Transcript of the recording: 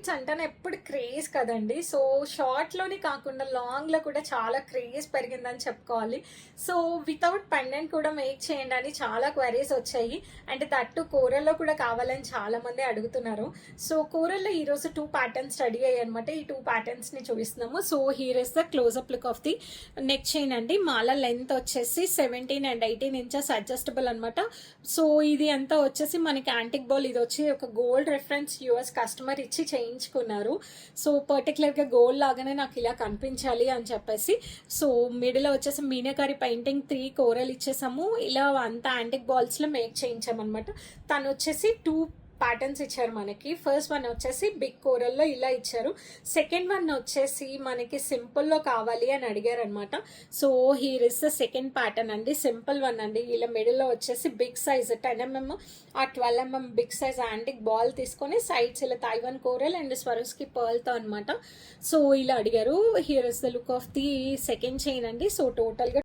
Beads అంటేనే ఎప్పుడు craze కదండి. సో షార్ట్లోనే కాకుండా లాంగ్లో కూడా చాలా క్రేజ్ పెరిగిందని చెప్పుకోవాలి. సో వితౌట్ పెండెంట్ కూడా మేక్ చేయండి అని చాలా క్వైరీస్ వచ్చాయి. అండ్ దట్టు కూరల్లో కూడా కావాలని చాలా మంది అడుగుతున్నారు. సో కూరల్లో ఈరోజు 2 ప్యాటర్న్స్ రెడీ అయ్యాయి అనమాట. ఈ 2 ప్యాటర్న్స్ ని చూపిస్తున్నాము. So here is the close up look of the neck chain అండి. మాల లెంత్ వచ్చేసి 17 and 18 inches అడ్జస్టబుల్ అనమాట. సో ఇది అంతా వచ్చేసి మనకి యాంటిక్ బాల్, ఇది వచ్చి ఒక గోల్డ్ రెఫరెన్స్ యూఎస్ కస్టమర్ ఇచ్చి చేయించుకున్నారు. సో పర్టికులర్గా గోల్డ్ లాగానే నాకు ఇలా కనిపించాలి అని చెప్పేసి సో మిడిల్ వచ్చేసి మీనాకారి పెయింటింగ్ 3 కోరలు ఇచ్చేసాము. ఇలా అంతా యాంటిక్ బాల్స్లో మేక్ చేయించామన్నమాట. తను వచ్చేసి 2 ప్యాటర్న్స్ ఇచ్చారు మనకి. ఫస్ట్ వన్ వచ్చేసి బిగ్ కోరల్లో ఇలా ఇచ్చారు. సెకండ్ వన్ వచ్చేసి మనకి సింపుల్లో కావాలి అని అడిగారు అనమాట. So here is the second pattern అండి, సింపుల్ వన్ అండి. ఇలా మిడిల్లో వచ్చేసి బిగ్ సైజ్ 10 mm ఆ 12 mm big size antique ball తీసుకొని సైడ్స్ ఇలా తైవన్ కోరల్ అండ్ స్వరస్కి పర్ల్తో అనమాట. సో ఇలా అడిగారు. Here is the look of the second chain అండి. సో టోటల్గా